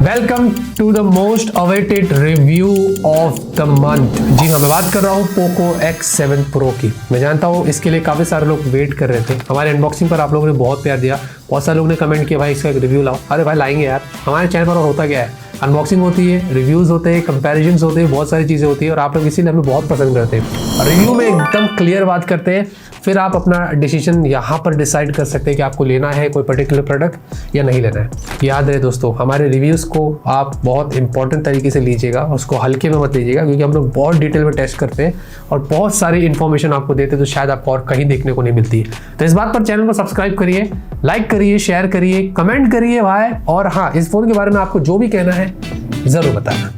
Welcome to the most awaited review of the month. जी हाँ, मैं बात कर रहा हूँ पोको X7 Pro की। मैं जानता हूँ इसके लिए काफ़ी सारे लोग वेट कर रहे थे। हमारे अनबॉक्सिंग पर आप लोगों ने बहुत प्यार दिया, बहुत सारे लोगों ने कमेंट किया भाई इसका एक रिव्यू लाओ। अरे भाई लाएंगे यार, हमारे चैनल पर और होता क्या है, अनबॉक्सिंग होती है, रिव्यूज़ होते हैं, कंपैरिजन्स होते हैं, बहुत सारी चीज़ें होती है और आप लोग इसीलिए हमें बहुत पसंद करते हैं। रिव्यू में एकदम क्लियर बात करते हैं, फिर आप अपना डिसीजन यहाँ पर डिसाइड कर सकते हैं कि आपको लेना है कोई पर्टिकुलर प्रोडक्ट या नहीं लेना है। याद रहे दोस्तों, हमारे रिव्यूज़ को आप बहुत इंपॉर्टेंट तरीके से लीजिएगा, उसको हल्के में मत लीजिएगा, क्योंकि हम लोग बहुत डिटेल में टेस्ट करते हैं और बहुत सारी इन्फॉर्मेशन आपको देते हैं तो शायद आपको और कहीं देखने को नहीं मिलती है। तो इस बात पर चैनल को सब्सक्राइब करिए, लाइक करिए, शेयर करिए, कमेंट करिए भाई, और हाँ, इस फ़ोन के बारे में आपको जो भी कहना है ज़रूर बताना।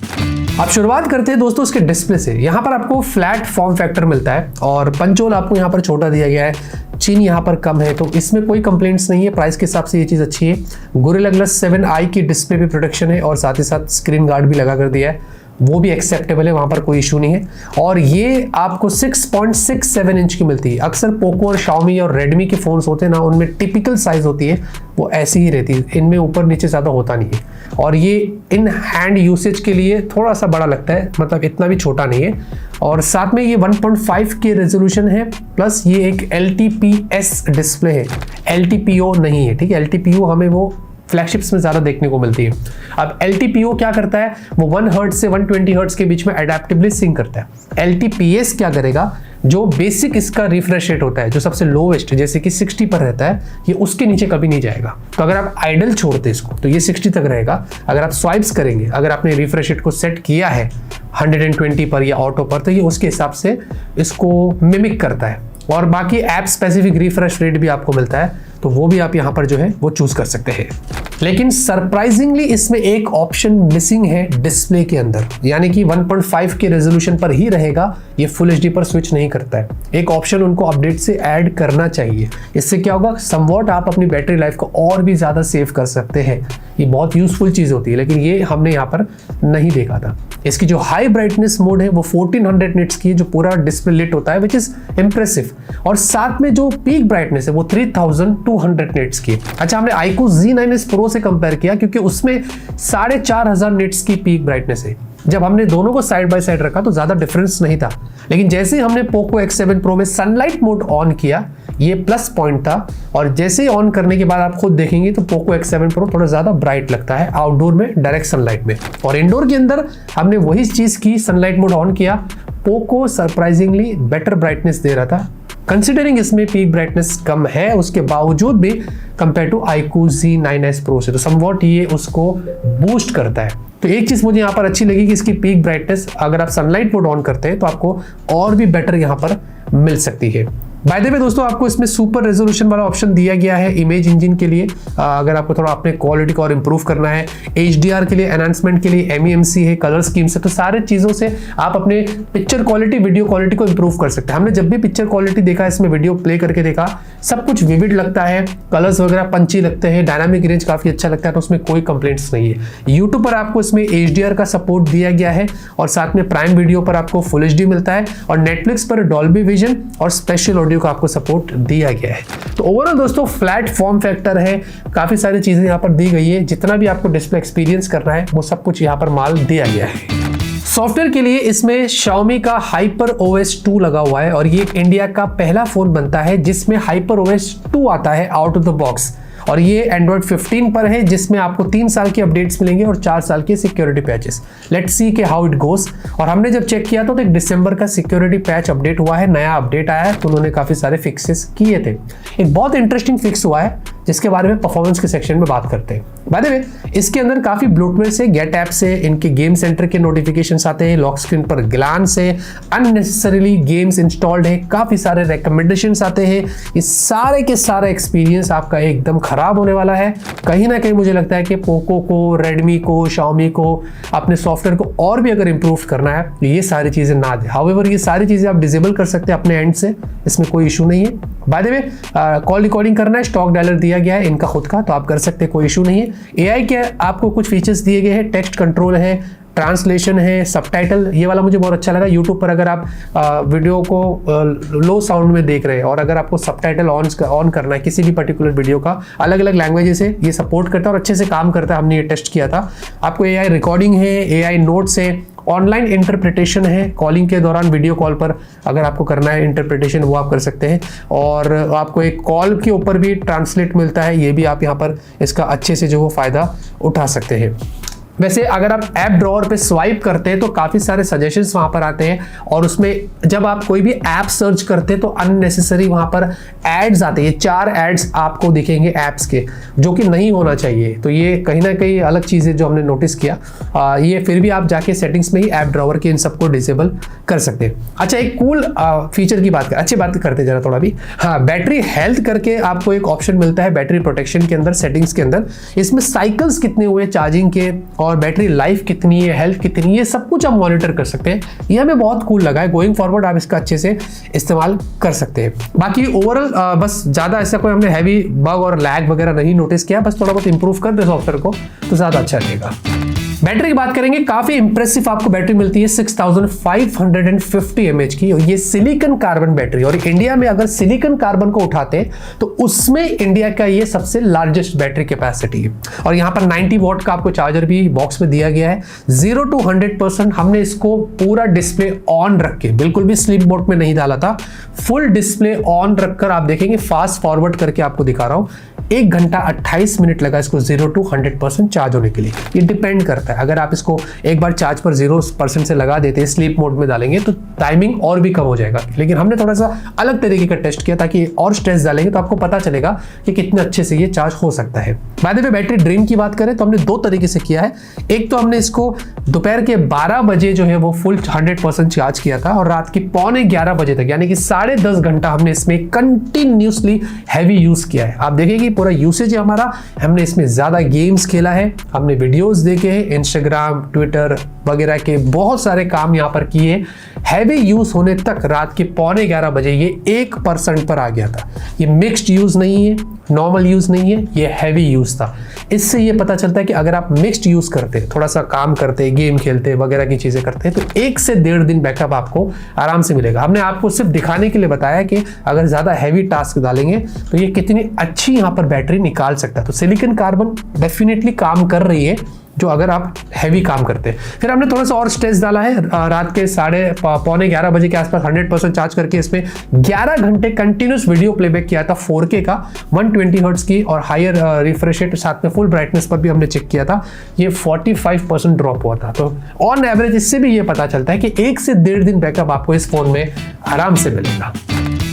अब शुरुआत करते हैं दोस्तों इसके डिस्प्ले से। यहाँ पर आपको फ्लैट फॉर्म फैक्टर मिलता है और पंच होल आपको यहाँ पर छोटा दिया गया है, चीन यहाँ पर कम है, तो इसमें कोई कंप्लेंट्स नहीं है। प्राइस के हिसाब से ये चीज़ अच्छी है। गोरिल्ला ग्लास 7i की डिस्प्ले भी प्रोटेक्शन है और साथ ही साथ स्क्रीन गार्ड भी लगा कर दिया है, वो भी एक्सेप्टेबल है, वहाँ पर कोई इशू नहीं है। और ये आपको 6.67 इंच की मिलती है। अक्सर पोको और शाओमी और रेडमी के फ़ोन्स होते हैं ना, उनमें टिपिकल साइज़ होती है वो ऐसी ही रहती है, इनमें ऊपर नीचे ज़्यादा होता नहीं है। और ये इन हैंड यूसेज के लिए थोड़ा सा बड़ा लगता है, मतलब इतना भी छोटा नहीं है। और साथ में ये 1.5 के रेजोल्यूशन है, प्लस ये एक LTPS डिस्प्ले है, LTPO नहीं है। ठीक है, LTPO हमें वो फ्लैगशिप्स में ज़्यादा देखने को मिलती है। अब LTPO क्या करता है, वो 1 हर्ट्ज से 120 हर्ट्ज के बीच में एडेप्टिवली सिंक करता है। LTPS क्या करेगा, जो बेसिक इसका रिफ्रेश रेट होता है, जो सबसे लोवेस्ट जैसे कि 60 पर रहता है, ये उसके नीचे कभी नहीं जाएगा। तो अगर आप आइडल छोड़ते इसको तो ये 60 तक रहेगा। अगर आप स्वाइप्स करेंगे, अगर आपने रिफ्रेश रेट को सेट किया है 120 पर या ऑटो पर, तो ये उसके हिसाब से इसको मिमिक करता है। और बाकी ऐप स्पेसिफिक रिफ्रेश रेट भी आपको मिलता है, तो वो भी आप यहाँ पर जो है वो चूज कर सकते हैं। लेकिन सरप्राइजिंगली इसमें एक ऑप्शन मिसिंग है डिस्प्ले के अंदर, यानी कि 1.5 के रेजोल्यूशन पर ही रहेगा, ये फुल एचडी पर स्विच नहीं करता है। एक ऑप्शन उनको अपडेट से ऐड करना चाहिए। इससे क्या होगा, समवॉट आप अपनी बैटरी लाइफ को और भी ज़्यादा सेव कर सकते हैं। ये बहुत यूजफुल चीज़ होती है, लेकिन ये हमने यहाँ पर नहीं देखा था। इसकी जो हाई ब्राइटनेस मोड है वो 1400 निट्स की है, जो पूरा डिस्प्ले लिट होता है, विच इज़ इम्प्रेसिव। और साथ में जो पीक ब्राइटनेस है वो 3200 निट्स की। अच्छा, हमने iQOO Z9s Pro से कंपेयर किया क्योंकि उसमें 4500 निट्स की पीक ब्राइटनेस है। जब हमने दोनों को साइड बाय साइड रखा तो ज़्यादा डिफरेंस नहीं था, लेकिन जैसे ही हमने पोको X7 Pro में सनलाइट मोड ऑन किया, ये प्लस पॉइंट था। और जैसे ही ऑन करने के बाद आप खुद देखेंगे तो पोको X7 Pro थोड़ा ज़्यादा ब्राइट लगता है आउटडोर में, डायरेक्ट सनलाइट में। और इंडोर के अंदर हमने वही चीज़ की, सनलाइट मोड ऑन किया, पोको सरप्राइजिंगली बेटर ब्राइटनेस दे रहा था। कंसिडरिंग इसमें पीक ब्राइटनेस कम है, उसके बावजूद भी compare to iQOO Z9s Pro से, तो समवॉट ये उसको बूस्ट करता है। तो एक चीज़ मुझे यहाँ पर अच्छी लगी कि इसकी पीक ब्राइटनेस अगर आप सनलाइट मोड ऑन करते हैं तो आपको और भी बेटर यहाँ पर मिल सकती है। बाय द वे दोस्तों, आपको इसमें सुपर रेजोल्यूशन वाला ऑप्शन दिया गया है इमेज इंजन के लिए। अगर आपको थोड़ा अपने क्वालिटी को और इम्प्रूव करना है, HDR के लिए, एनहांसमेंट के लिए MEMC है, कलर स्कीम से, तो सारे चीज़ों से आप अपने पिक्चर क्वालिटी, वीडियो क्वालिटी को इम्प्रूव कर सकते हैं। हमने जब भी पिक्चर क्वालिटी देखा, इसमें वीडियो प्ले करके देखा, सब कुछ विविड लगता है, कलर्स वगैरह पंची लगते हैं, डायनामिक रेंज काफ़ी अच्छा लगता है, तो उसमें कोई कंप्लेंट्स नहीं है। यूट्यूब पर आपको इसमें HDR का सपोर्ट दिया गया है और साथ में प्राइम वीडियो पर आपको फुल HD मिलता है और नेटफ्लिक्स पर डॉल्बी विजन और स्पेशल ऑडियो को आपको सपोर्ट दिया गया है। तो ओवरऑल दोस्तों फ्लैट फॉर्म फैक्टर है, काफ़ी सारी चीज़ें यहाँ पर दी गई है। जितना भी आपको डिस्प्ले एक्सपीरियंस करना है वो सब कुछ यहाँ पर माल दिया गया है। सॉफ्टवेयर के लिए इसमें Xiaomi का HyperOS 2 लगा हुआ है और ये इंडिया का पहला फ़ोन बनता है जिसमें HyperOS 2 आता है आउट ऑफ द बॉक्स। और ये Android 15 पर है, जिसमें आपको 3 साल की अपडेट्स मिलेंगे और 4 साल के सिक्योरिटी पैचेस। लेट्स सी के हाउ इट गोस। और हमने जब चेक किया तो एक दिसंबर का सिक्योरिटी पैच अपडेट हुआ है, नया अपडेट आया है, तो उन्होंने काफ़ी सारे फिक्सेस किए थे। एक बहुत इंटरेस्टिंग फिक्स हुआ है जिसके बारे में परफॉर्मेंस के सेक्शन में बात करते हैं। बाय द वे, इसके अंदर काफ़ी ब्लोटवेयर से, गेट ऐप से, इनके गेम सेंटर के नोटिफिकेशंस आते हैं, लॉक स्क्रीन पर ग्लांस है, अननेसेसरीली गेम्स इंस्टॉल्ड है, काफ़ी सारे रिकमेंडेशंस आते हैं। ये सारे के सारा एक्सपीरियंस आपका एकदम खराब होने वाला है। कहीं ना कहीं मुझे लगता है कि पोको को, रेडमी को, शाओमी को अपने सॉफ्टवेयर को और भी अगर इंप्रूव करना है तो ये सारी चीज़ें ना दे। हाउएवर ये सारी चीज़ें आप डिसेबल कर सकते हैं अपने एंड से, इसमें कोई इशू नहीं है। By the way, call recording करना है, स्टॉक डायलर दिया गया है इनका खुद का, तो आप कर सकते हैं, कोई इशू नहीं है। AI के आपको कुछ फीचर्स दिए गए हैं, टेक्स्ट कंट्रोल है, ट्रांसलेशन है, सबटाइटल, ये वाला मुझे बहुत अच्छा लगा। यूट्यूब पर अगर आप वीडियो को लो साउंड में देख रहे हैं और अगर आपको सबटाइटल ऑन करना है किसी भी पर्टिकुलर वीडियो का, अलग अलग लैंग्वेजेस है, ये सपोर्ट करता है और अच्छे से काम करता है। हमने ये टेस्ट किया था। आपको AI रिकॉर्डिंग है, AI नोट्स है, ऑनलाइन इंटरप्रिटेशन है, कॉलिंग के दौरान वीडियो कॉल पर अगर आपको करना है इंटरप्रिटेशन वो आप कर सकते हैं, और आपको एक कॉल के ऊपर भी ट्रांसलेट मिलता है, ये भी आप यहाँ पर इसका अच्छे से जो वो फ़ायदा उठा सकते हैं। वैसे अगर आप ऐप ड्रॉअर पे स्वाइप करते हैं तो काफ़ी सारे सजेशंस वहाँ पर आते हैं, और उसमें जब आप कोई भी ऐप सर्च करते हैं तो अननेसेसरी वहाँ पर एड्स आते हैं। ये 4 एड्स आपको दिखेंगे ऐप्स के, जो कि नहीं होना चाहिए। तो ये कहीं ना कहीं अलग चीज़ें जो हमने नोटिस किया। ये फिर भी आप जाके सेटिंग्स में ही ऐप ड्रॉअर के इन सबको डिसेबल कर सकते हैं। अच्छा, एक कूल फीचर की बात अच्छी बात करते हैं जरा थोड़ा भी। हाँ, बैटरी हेल्थ करके आपको एक ऑप्शन मिलता है बैटरी प्रोटेक्शन के अंदर, सेटिंग्स के अंदर। इसमें साइकिल्स कितने हुए चार्जिंग के और बैटरी लाइफ कितनी है, हेल्थ कितनी है, सब कुछ आप मॉनिटर कर सकते हैं। ये हमें बहुत कूल लगा है। गोइंग फॉरवर्ड आप इसका अच्छे से इस्तेमाल कर सकते हैं। बाकी ओवरऑल बस ज़्यादा ऐसा कोई हमने हैवी बग और लैग वगैरह नहीं नोटिस किया, बस थोड़ा बहुत इंप्रूव कर दे सॉफ्टवेयर को तो ज़्यादा अच्छा रहेगा। बैटरी की बात करेंगे, काफी इंप्रेसिव आपको बैटरी मिलती है 6550 mAh की, और ये सिलिकॉन कार्बन बैटरी। और इंडिया में अगर सिलिकॉन कार्बन को उठाते हैं तो उसमें इंडिया का ये सबसे लार्जेस्ट बैटरी कैपेसिटी है। और यहाँ पर 90 वॉट का आपको चार्जर भी बॉक्स में दिया गया है। 0 to 100% हमने इसको पूरा डिस्प्ले ऑन रख के, बिल्कुल भी स्लीप मोड में नहीं डाला था, फुल डिस्प्ले ऑन रखकर आप देखेंगे, फास्ट फॉरवर्ड करके आपको दिखा रहा हूँ, 1 घंटा 28 मिनट लगा इसको 0 to 100% चार्ज होने के लिए। ये डिपेंड करता है, अगर आप इसको एक बार चार्ज पर 0% से लगा देते हैं, स्लीप मोड में डालेंगे तो टाइमिंग और भी कम हो जाएगा। लेकिन हमने थोड़ा सा अलग तरीके का टेस्ट किया ताकि और स्ट्रेस डालेंगे तो आपको पता चलेगा कि कितने अच्छे से ये चार्ज हो सकता है। By the way, battery drain की बात करें तो हमने 2 तरीके से किया है। एक तो हमने इसको दोपहर के 12 बजे जो है वो फुल 100% चार्ज किया था, और रात के 11:15 बजे तक, यानी कि 10.5 घंटा हमने इसमें कंटिन्यूसली हैवी यूज किया है। आप देखिए कि पूरा यूसेज है हमारा। हमने इसमें ज्यादा गेम्स खेला है, हमने वीडियोस देखे हैं, इंस्टाग्राम, ट्विटर वगैरह के बहुत सारे काम यहाँ पर किए। हैवी यूज होने तक रात के 11:15 बजे ये 1% पर आ गया था। ये मिक्स्ड यूज नहीं है, नॉर्मल यूज नहीं है, ये हैवी यूज था। इससे ये पता चलता है कि अगर आप मिक्स्ड यूज करते हैं, थोड़ा सा काम करते हैं, गेम खेलते हैं वगैरह की चीजें करते हैं, तो 1 से 1.5 दिन बैकअप आपको आराम से मिलेगा। हमने आपको सिर्फ दिखाने के लिए बताया कि अगर ज्यादा हैवी टास्क डालेंगे तो ये कितनी अच्छी यहाँ पर बैटरी निकाल सकता है। तो सिलिकॉन कार्बन डेफिनेटली काम कर रही है जो अगर आप हैवी काम करते हैं। फिर हमने थोड़ा सा और स्ट्रेस डाला है, रात के 11:15 बजे के आसपास 100% चार्ज करके इसमें 11 घंटे कंटिन्यूस वीडियो प्लेबैक किया था 4K का 120 हर्ट्ज की, और हायर रिफ्रेश रेट साथ में फुल ब्राइटनेस पर भी हमने चेक किया था। ये 45% ड्रॉप हुआ था। तो ऑन एवरेज इससे भी ये पता चलता है कि 1 से 1.5 दिन बैकअप आपको इस फोन में आराम से मिलेगा।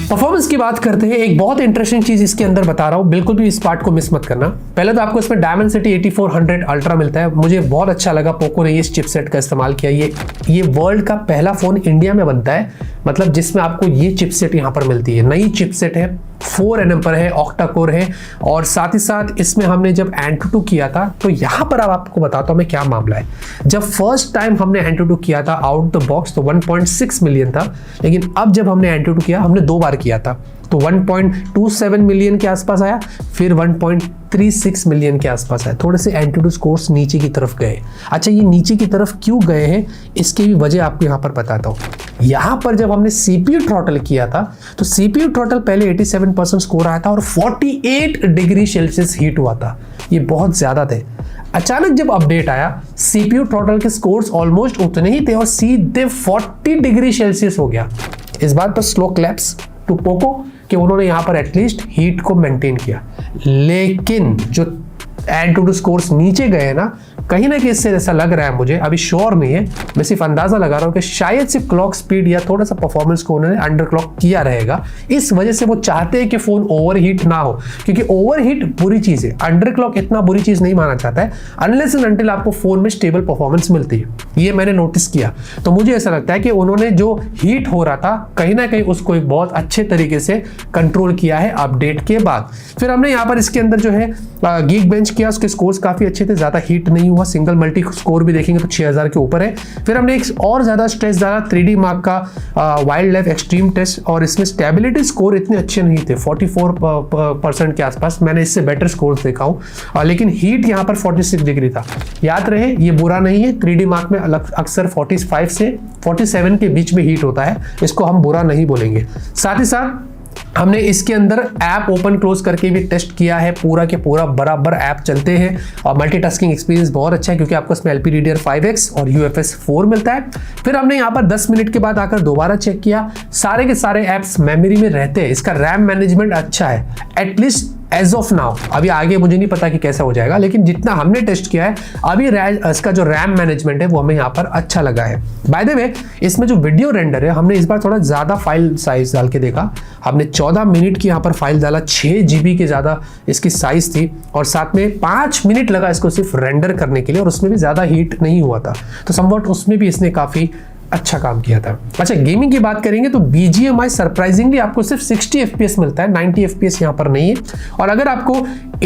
परफॉर्मेंस की बात करते हैं, एक बहुत इंटरेस्टिंग चीज इसके अंदर बता रहा हूं, बिल्कुल भी इस पार्ट को मिस मत करना। पहले तो आपको इसमें डायमेंसिटी 8400 अल्ट्रा मिलता है। मुझे बहुत अच्छा लगा पोको ने इस चिपसेट का इस्तेमाल किया। ये वर्ल्ड का पहला फोन इंडिया में बनता है, मतलब जिसमें आपको ये चिपसेट यहाँ पर मिलती है। नई चिपसेट है, 4nm पर है, ऑक्टा कोर है, और साथ ही साथ इसमें हमने जब Antutu किया था, तो यहाँ पर अब आपको बताता हूँ मैं क्या मामला है। जब फर्स्ट टाइम हमने Antutu किया था आउट द बॉक्स तो 1.6 मिलियन था, लेकिन अब जब हमने Antutu किया, हमने 2 बार किया था, तो 1.27 मिलियन के आसपास आया, फिर 1.36 मिलियन के आसपास आया। थोड़े से Antutu स्कोर्स नीचे की तरफ गए। अच्छा, ये नीचे की तरफ क्यों गए हैं, इसकी भी वजह आपको यहाँ पर बताता हूँ। यहाँ पर जब हमने CPU थ्रॉटल किया था, तो CPU थ्रॉटल पहले 87% स्कोर आया था और 48 डिग्री सेल्सियस हीट हुआ था। ये बहुत ज्यादा थे। अचानक जब अपडेट आया, CPU थ्रॉटल के स्कोर्स ऑलमोस्ट उतने ही थे और सीधे 40 डिग्री सेल्सियस हो गया। इस बात पर स्लो क्लैप्स टू पोको कि उन्होंने यहाँ पर एटलीस्ट हीट को मेंटेन किया। लेकिन जो Antutu स्कोर्स नीचे गए ना, कहीं ना कहीं इससे ऐसा लग रहा है मुझे, अभी श्योर नहीं है, मैं सिर्फ अंदाजा लगा रहा हूँ कि शायद से क्लॉक स्पीड या थोड़ा सा परफॉर्मेंस को उन्होंने अंडर क्लॉक किया रहेगा। इस वजह से वो चाहते हैं कि फोन ओवरहीट ना हो, क्योंकि ओवरहीट बुरी चीज है, अंडर क्लॉक इतना बुरी चीज नहीं माना जाता है अनलेस एंड अनटिल आपको फोन में स्टेबल परफॉर्मेंस मिलती है। ये मैंने नोटिस किया, तो मुझे ऐसा लगता है कि उन्होंने जो हीट हो रहा था कहीं ना कहीं उसको एक बहुत अच्छे तरीके से कंट्रोल किया है अपडेट के बाद। फिर हमने यहाँ पर इसके अंदर जो है गीक बेंच किया, उसके स्कोर्स काफी अच्छे थे, ज्यादा हीट नहीं हुआ। हुआ। सिंगल मल्टी स्कोर भी देखेंगे तो 6000 के ऊपर है। फिर हमने एक और ज़्यादा स्ट्रेस डाला 3D मार्क का वाइल्ड लाइफ एक्सट्रीम टेस्ट, और इसमें स्टेबिलिटी स्कोर इतने अच्छे नहीं थे, 44% के आसपास। मैंने इससे बेटर स्कोर देखा हूँ, लेकिन हीट यहाँ पर 46 डिग्री था। याद रहे ये बुरा नहीं है, 3D मार्क में अक्सर 45 से 47 के बीच में हीट होता है, इसको हम बुरा नहीं बोलेंगे। साथ ही साथ हमने इसके अंदर ऐप ओपन क्लोज करके भी टेस्ट किया है, पूरा के पूरा बराबर ऐप चलते हैं और मल्टीटास्किंग एक्सपीरियंस बहुत अच्छा है क्योंकि आपको इसमें LPDDR5X और UFS 4 मिलता है। फिर हमने यहाँ पर 10 मिनट के बाद आकर दोबारा चेक किया, सारे के सारे ऐप्स मेमोरी में रहते हैं। इसका रैम मैनेजमेंट अच्छा है, एटलीस्ट एज ऑफ नाउ। अभी आगे मुझे नहीं पता कि कैसा हो जाएगा, लेकिन जितना हमने टेस्ट किया है अभी इसका जो रैम मैनेजमेंट है वो हमें यहाँ पर अच्छा लगा है। बाय द वे इसमें जो वीडियो रेंडर है हमने इस बार थोड़ा ज़्यादा फाइल साइज डाल के देखा। हमने 14 मिनट की यहाँ पर फाइल डाला, 6 GB के ज़्यादा इसकी साइज थी, और साथ में 5 मिनट लगा इसको सिर्फ रेंडर करने के लिए, और उसमें भी ज़्यादा हीट नहीं हुआ था। तो समवट उसमें भी इसने काफ़ी अच्छा काम किया था। अच्छा, गेमिंग की बात करेंगे तो BGMI सरप्राइजिंगली आपको सिर्फ 60 FPS मिलता है, 90 FPS यहाँ पर नहीं है। और अगर आपको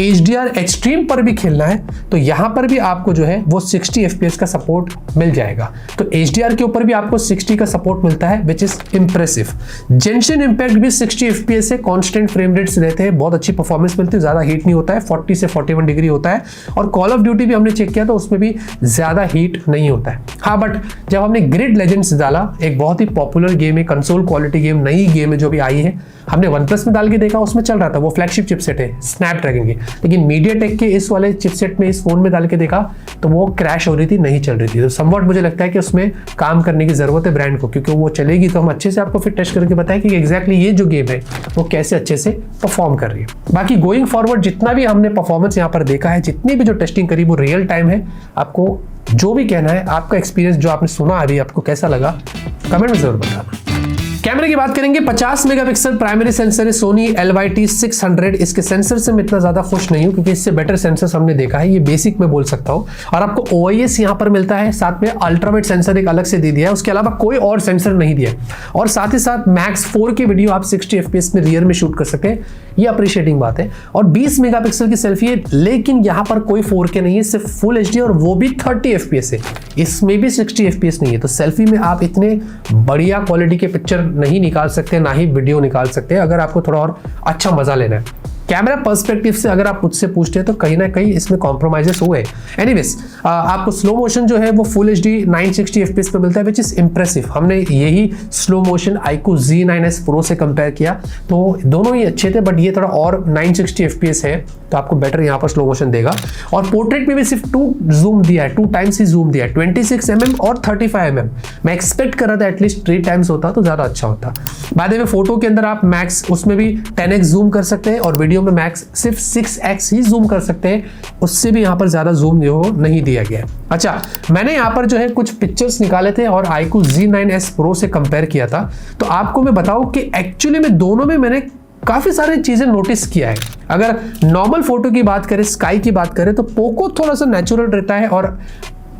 HDR एक्सट्रीम पर भी खेलना है तो यहाँ पर भी आपको जो है वो 60 FPS का सपोर्ट मिल जाएगा। तो HDR के ऊपर भी आपको 60 का सपोर्ट मिलता है, विच इज इंप्रेसिव। जेंशन इम्पैक्ट भी 60 FPS है, कॉन्स्टेंट फ्रेम रेट्स रहते हैं, बहुत अच्छी परफॉर्मेंस मिलती है, ज़्यादा हीट नहीं होता है, 40 से 41 डिग्री होता है। और कॉल ऑफ ड्यूटी भी हमने चेक किया तो उसमें भी ज़्यादा हीट नहीं होता है। हाँ, बट जब हमने ग्रिड लेजेंड्स डाला, एक बहुत ही पॉपुलर गेम है, कंसोल क्वालिटी गेम, नई गेम है जो भी आई है, हमने OnePlus में डाल के देखा, उसमें चल रहा था, वो फ्लैगशिप चिपसेट है स्नैपड्रैगन की। लेकिन MediaTek के इस वाले चिपसेट में इस फोन में डाल के देखा तो वो क्रैश हो रही थी, नहीं चल रही थी। तो समवट मुझे लगता है कि उसमें काम करने की जरूरत है ब्रांड को, क्योंकि वो चलेगी तो हम अच्छे से आपको फिर टेस्ट करके बताएं कि एग्जैक्टली ये जो गेम है वो कैसे अच्छे से परफॉर्म कर रही है। बाकी गोइंग फॉरवर्ड जितना भी हमने परफॉर्मेंस यहाँ पर देखा है, जितनी भी जो टेस्टिंग करी वो रियल टाइम है। आपको जो भी कहना है, आपका एक्सपीरियंस जो आपने सुना अभी, आपको कैसा लगा कमेंट में जरूर बताना। कैमरे की बात करेंगे, 50 मेगापिक्सल प्राइमरी सेंसर है, सोनी LYT600। इसके सेंसर से मैं इतना ज्यादा खुश नहीं हूं क्योंकि इससे बेटर सेंसर्स हमने देखा है, ये बेसिक में बोल सकता हूं। और आपको OIS यहां पर मिलता है, साथ में अल्ट्रावाइड सेंसर एक अलग से दे दिया है, उसके अलावा कोई और सेंसर नहीं दिया। और साथ ही साथ मैक्स 4 की वीडियो आप 60 FPS में रियर में शूट कर सके, ये अप्रिशिएटिंग बात है। और 20 मेगापिक्सल की सेल्फी है, लेकिन यहां पर कोई 4K नहीं है, सिर्फ फुल HD, और वो भी 30 FPS है, इसमें भी 60 FPS नहीं है। तो सेल्फी में आप इतने बढ़िया क्वालिटी के पिक्चर नहीं निकाल सकते, ना ही वीडियो निकाल सकते हैं, अगर आपको थोड़ा और अच्छा मजा लेना है। कैमरा पर्सपेक्टिव से अगर आप मुझसे पूछते हैं तो कहीं ना कहीं इसमें कॉम्प्रोमाइजेस हुए। एनीवेज, आपको स्लो मोशन जो है वो फुल HD 960 FPS पे मिलता है, विच इज इंप्रेसिव। हमने यही slow motion iQOO Z9S Pro से कंपेयर किया तो दोनों ही अच्छे थे, बट ये थोड़ा और 960 FPS है तो आपको बेटर यहाँ पर स्लो मोशन देगा। और पोर्ट्रेट में भी सिर्फ 2 जूम दिया है, 2 टाइम्स ही जूम दिया है, 26 mm और 35 mm। मैं एक्सपेक्ट कर रहा था एटलीस्ट 3 टाइम्स होता तो ज्यादा अच्छा होता। बाद में फोटो के अंदर आप मैक्स उसमें भी 10x जूम कर सकते हैं, और वीडियो में मैक्स सिर्फ 6x ही जूम कर सकते हैं, उससे भी यहाँ पर ज्यादा जूम जो नहीं दिया गया है। अच्छा, मैंने यहाँ पर जो है कुछ पिक्चर्स निकाले थे और iQOO Z9S Pro से कंपेयर किया था, तो आपको मैं बताऊं कि एक्चुअली में दोनों में मैंने काफी सारी चीजें नोटिस किया है। अगर नॉर्मल फोटो की बात करें, स्काई की बात करें, तो पोको थोड़ा सा नेचुरल रहता है और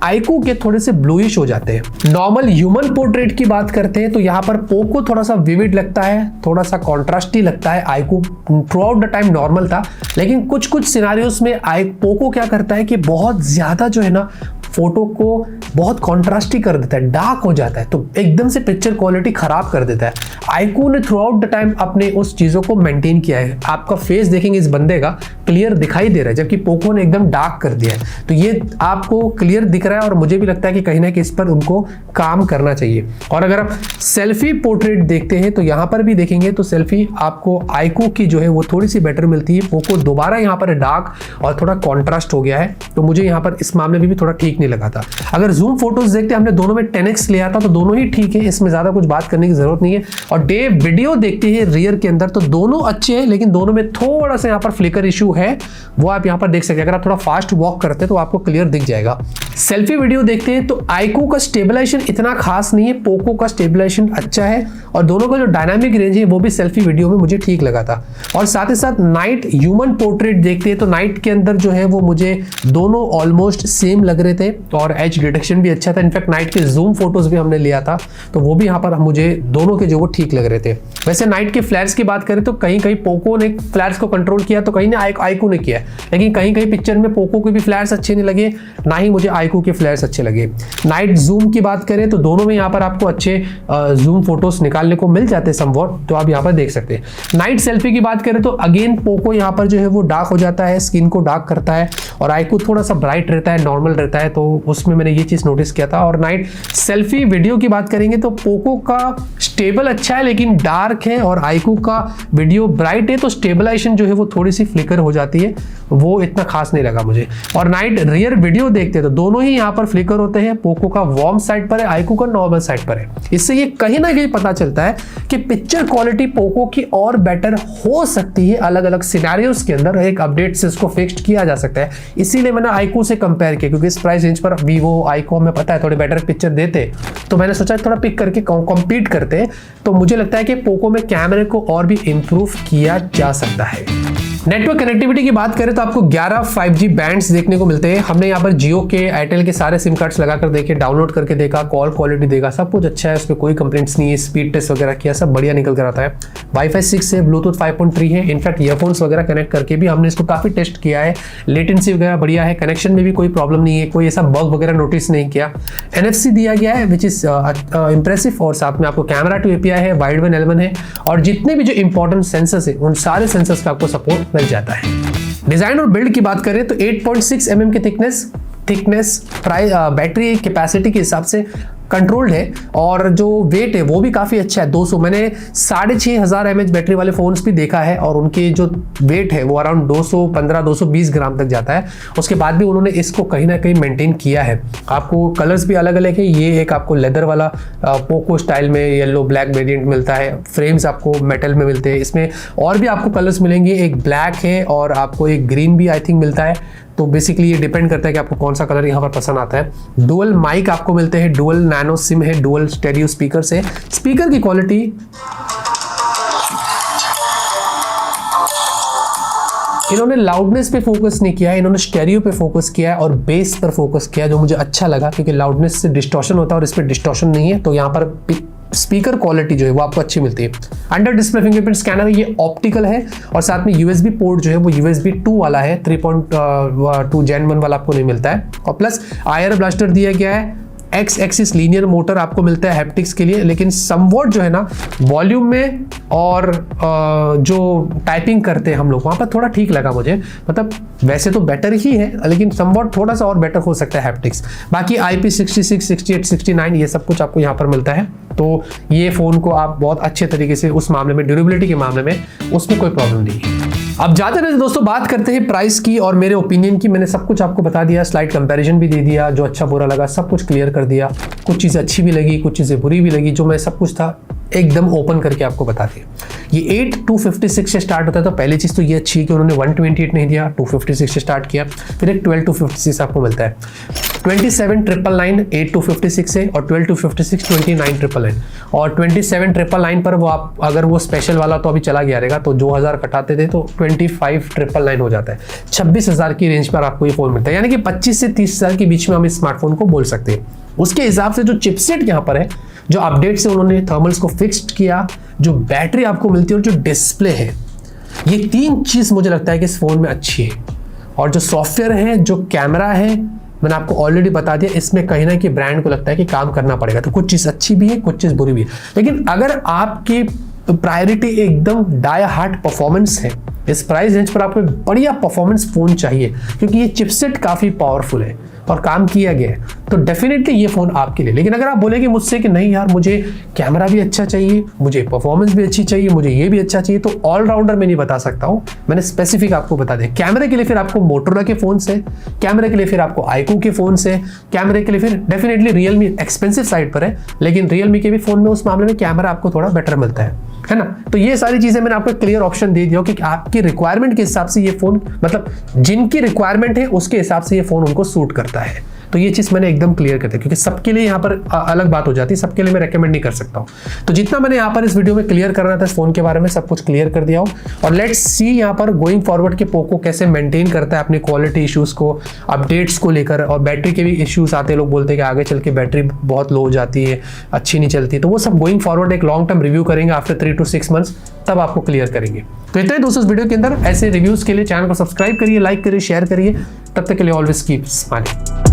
iQOO के थोड़े से ब्लूइश हो जाते हैं। नॉर्मल ह्यूमन पोर्ट्रेट की बात करते हैं तो यहाँ पर पोको थोड़ा सा विविड लगता है, थोड़ा सा कॉन्ट्रास्टी लगता है। iQOO through out the time normal था, लेकिन कुछ कुछ सिनारियोस में पोको क्या करता है कि बहुत ज्यादा जो है ना फोटो को बहुत कॉन्ट्रास्टी कर देता है, डार्क हो जाता है, तो एकदम से पिक्चर क्वालिटी खराब कर देता है। iQOO ने थ्रू आउट द टाइम अपने उस चीज़ों को मेंटेन किया है। आपका फेस देखेंगे इस बंदे का क्लियर दिखाई दे रहा है, जबकि पोको ने एकदम डार्क कर दिया है। तो ये आपको क्लियर दिख रहा है और मुझे भी लगता है कि कहीं ना कहीं इस पर उनको काम करना चाहिए। और अगर आप सेल्फी पोर्ट्रेट देखते हैं तो यहाँ पर भी देखेंगे तो सेल्फी आपको iQOO की जो है वो थोड़ी सी बेटर मिलती है। पोको दोबारा यहाँ पर डार्क और थोड़ा कॉन्ट्रास्ट हो गया है, तो मुझे यहाँ पर इस मामले में भी थोड़ा ठीक नहीं लगा था। अगर जूम फोटोज देखते हमने दोनों में 10x लिया था तो दोनों ही ठीक है, इसमें ज्यादा कुछ बात करने की जरूरत नहीं है। और डे वीडियो देखते हैं रियर के अंदर तो दोनों अच्छे हैं, लेकिन दोनों में थोड़ा सा यहाँ पर फ्लिकर इशू है, वो आप यहाँ पर देख सकते हैं। अगर आप थोड़ा फास्ट वॉक करते हैं तो आपको क्लियर दिख जाएगा। सेल्फी वीडियो देखते हैं तो iQOO का स्टेबलाइजेशन इतना खास नहीं है, पोको का स्टेबलाइजेशन अच्छा है, और दोनों का जो डायनामिक रेंज है वो भी सेल्फी वीडियो में मुझे ठीक लगा था। और साथ ही साथ नाइट ह्यूमन पोर्ट्रेट देखते हैं तो नाइट के अंदर जो है वो मुझे दोनों ऑलमोस्ट सेम लग रहे थे, और एज डिटेक्शन कनेक्शन भी अच्छा था। इनफैक्ट नाइट के जूम फोटोज भी हमने लिया था, तो वो भी यहाँ पर मुझे दोनों के जो वो ठीक लग रहे थे। वैसे नाइट के फ्लैर्स की बात करें तो कहीं कहीं पोको ने फ्लैर्स को कंट्रोल किया, तो कहीं ने आईकू ने किया, लेकिन कहीं कहीं पिक्चर में पोको के भी फ्लैर्स अच्छे नहीं लगे, ना ही मुझे आईकू के फ्लैर्स अच्छे लगे। नाइट जूम की बात करें तो दोनों में यहाँ पर आपको अच्छे जूम फोटोज निकालने को मिल जाते हैं समवॉट, तो आप यहाँ पर देख सकते हैं। नाइट सेल्फी की बात करें तो अगेन पोको यहाँ पर जो है वो डार्क हो जाता है, स्किन को डार्क करता है, और आईकू थोड़ा सा ब्राइट रहता है, नॉर्मल रहता है, तो उसमें मैंने ये चीज नोटिस किया था। और नाइट सेल्फी वीडियो की बात करेंगे तो पोको का स्टेबल अच्छा है लेकिन डार्क है, और आईकू का वीडियो ब्राइट है, तो स्टेबलाइजेशन जो है वो थोड़ी सी फ्लिकर हो जाती है, वो इतना खास नहीं लगा मुझे। और नाइट रियर वीडियो देखते तो दोनों ही यहाँ पर फ्लिकर होते हैं, पोको का वार्म साइड पर है, आईकू का नॉर्मल साइड पर है। इससे ये कहीं ना कहीं पता चलता है कि पिक्चर क्वालिटी पोको की और बेटर हो सकती है, अलग अलग सिनेरियोस के अंदर एक अपडेट से इसको फिक्स्ड किया जा सकता है। इसीलिए मैंने आईकू से कंपेयर किया, क्योंकि इस प्राइस रेंज पर वीवो आईकू हमें पता है थोड़े बेटर पिक्चर देते, तो मैंने सोचा थोड़ा पिक करके कॉम्पीट करते, तो मुझे लगता है कि पोको में कैमरे को और भी इंप्रूव किया जा सकता है। नेटवर्क कनेक्टिविटी की बात करें तो आपको 11 5G बैंड्स देखने को मिलते हैं। हमने यहाँ पर जियो के, एयरटेल के सारे सिम कार्ड्स लगाकर देखे, डाउनलोड करके देखा, कॉल क्वालिटी देखा, सब कुछ अच्छा है, उस पर कोई कंप्लेंट्स नहीं है। स्पीड टेस्ट वगैरह किया, सब बढ़िया निकल कर आता है। वाईफाई 6 है, ब्लूटूथ 5.3 है। इनफैक्ट ईयरफोन्स वगैरह कनेक्ट करके भी हमने इसको काफी टेस्ट किया है, लेटेंसी वगैरह बढ़िया है, कनेक्शन में भी कोई प्रॉब्लम नहीं है, कोई ऐसा बग वगैरह नोटिस नहीं किया। NFC दिया गया है विच इज इंप्रेसिव, और साथ में आपको कैमरा टू API है, वाइड वन L1 है, और जितने भी जो इंपॉर्टेंट सेंसर्स है उन सारे सेंसर्स का आपको सपोर्ट मिल जाता है। डिजाइन और बिल्ड की बात करें तो 8.6 mm की थिकनेस बैटरी कैपेसिटी के हिसाब से कंट्रोल्ड है, और जो वेट है वो भी काफ़ी अच्छा है, 200। मैंने 6500 mAh बैटरी वाले फ़ोन्स भी देखा है, और उनके जो वेट है वो अराउंड 215-220 ग्राम तक जाता है। उसके बाद भी उन्होंने इसको कहीं ना कहीं मेंटेन किया है। आपको कलर्स भी अलग अलग है, ये एक आपको लेदर वाला पोको स्टाइल में येलो ब्लैक वेरिएंट मिलता है, फ्रेम्स आपको मेटल में मिलते हैं। इसमें और भी आपको कलर्स मिलेंगे, एक ब्लैक है और आपको एक ग्रीन भी आई थिंक मिलता है। तो बेसिकली ये डिपेंड करता है कि आपको कौन सा कलर यहाँ पर पसंद आता है। डुअल माइक आपको मिलते हैं, डुअल नैनो सिम है, डुअल स्टेरियो स्पीकर से। स्पीकर की क्वालिटी इन्होंने लाउडनेस पे फोकस नहीं किया है, इन्होंने स्टेरियो पे फोकस किया है और बेस पर फोकस किया है, जो मुझे अच्छा लगा, क्योंकि लाउडनेस से डिस्टॉर्शन होता है और इस पर डिस्टॉर्शन नहीं है, तो यहाँ पर स्पीकर क्वालिटी जो है वो आपको अच्छी मिलती है। अंडर डिस्प्ले फिंगरप्रिंट स्कैनर, ये ऑप्टिकल है, और साथ में USB पोर्ट जो है वो USB 2 वाला है, 3.2 Gen 1 वाला आपको नहीं मिलता है। और प्लस IR ब्लास्टर दिया गया है, X एक्सिस लीनियर मोटर आपको मिलता है हैप्टिक्स के लिए, लेकिन समवॉट जो है ना वॉल्यूम में और जो टाइपिंग करते हैं हम लोग वहाँ पर थोड़ा ठीक लगा मुझे। मतलब वैसे तो बेटर ही है, लेकिन समवॉट थोड़ा सा और बेटर हो सकता है हैप्टिक्स। बाकी IP66, 68, 69 ये सब कुछ आपको यहाँ पर मिलता है, तो ये फ़ोन को आप बहुत अच्छे तरीके से उस मामले में, ड्यूरेबिलिटी के मामले में उसमें कोई प्रॉब्लम नहीं है। अब जाते रहते दोस्तों बात करते हैं प्राइस की और मेरे ओपिनियन की। मैंने सब कुछ आपको बता दिया, स्लाइड कंपैरिजन भी दे दिया, जो अच्छा बुरा लगा सब कुछ क्लियर कर दिया। कुछ चीज़ें अच्छी भी लगी, कुछ चीज़ें बुरी भी लगी, जो मैं सब कुछ था एकदम ओपन करके आपको बता दिया। ये 8-256 से स्टार्ट होता है, तो पहली चीज़ तो ये अच्छी है कि उन्होंने 128 नहीं दिया, 256 से स्टार्ट किया। फिर एक 12-256 आपको मिलता है, 27,999 8-256 है, और 12-256 29,999, और 27,999 पर वो आप अगर वो स्पेशल वाला तो अभी चला गया रहेगा, तो 2,000 कटाते थे तो 25,999 हो जाता है। 26,000 की रेंज पर आपको ये फ़ोन मिलता है, यानी कि 25 से 30,000 के बीच में हम इस स्मार्टफोन को बोल सकते हैं। उसके हिसाब से जो चिपसेट यहाँ पर है, जो अपडेट से उन्होंने थर्मल्स को फिक्स्ड किया, जो बैटरी आपको मिलती है और जो डिस्प्ले है, ये 3 चीज़ मुझे लगता है कि इस फ़ोन में अच्छी है। और जो सॉफ्टवेयर है, जो कैमरा है, मैंने आपको ऑलरेडी बता दिया, इसमें कहीं ना कहीं ब्रांड को लगता है कि काम करना पड़ेगा, तो कुछ चीज़ अच्छी भी है, कुछ चीज़ बुरी भी है। लेकिन अगर आपकी प्रायोरिटी एकदम डाई हार्ड परफॉर्मेंस है, इस प्राइस रेंज पर आपको बढ़िया परफॉर्मेंस फ़ोन चाहिए, क्योंकि ये चिपसेट काफ़ी पावरफुल है और काम किया गया है, तो डेफिनेटली ये फ़ोन आपके लिए। लेकिन अगर आप बोलेंगे मुझसे कि नहीं यार मुझे कैमरा भी अच्छा चाहिए, मुझे परफॉर्मेंस भी अच्छी चाहिए, मुझे ये भी अच्छा चाहिए, तो ऑलराउंडर मैं नहीं बता सकता हूँ, मैंने स्पेसिफिक आपको बता दें। कैमरे के लिए फिर आपको मोटोरोला के फ़ोन से, कैमरे के लिए फिर आपको आईकू के फ़ोन से, कैमरे के लिए फिर डेफिनेटली रियलमी एक्सपेंसिव साइड पर है, लेकिन रियलमी के भी फ़ोन में उस मामले में कैमरा आपको थोड़ा बेटर मिलता है ना। तो ये सारी चीज़ें मैंने आपको क्लियर ऑप्शन दे दिया कि आपकी रिक्वायरमेंट के हिसाब से ये फ़ोन, मतलब जिनकी रिक्वायरमेंट है उसके हिसाब से ये फ़ोन उनको सूट करता है। तो ये चीज़ मैंने एकदम क्लियर कर दी, क्योंकि सबके लिए यहाँ पर अलग बात हो जाती है, सबके लिए मैं रेकमेंड नहीं कर सकता हूँ। तो जितना मैंने यहाँ पर इस वीडियो में क्लियर करना था इस फोन के बारे में सब कुछ क्लियर कर दिया हूँ। और लेट्स सी यहाँ पर गोइंग फॉरवर्ड के पोको कैसे मेंटेन करता है अपने क्वालिटी इश्यूज को, अपडेट्स को लेकर। और बैटरी के भी इश्यूज आते हैं, लोग बोलते हैं कि आगे चल के बैटरी बहुत लो हो जाती है, अच्छी नहीं चलती। तो वो सब गोइंग फॉरवर्ड एक लॉन्ग टर्म रिव्यू करेंगे आफ्टर 3 to 6 months, तब आपको क्लियर करेंगे। तो इतना ही दोस्तों इस वीडियो के अंदर। ऐसे रिव्यूज के लिए चैनल को सब्सक्राइब करिए, लाइक करिए, शेयर करिए। तब तक के लिए ऑलवेज कीप स्माइलिंग।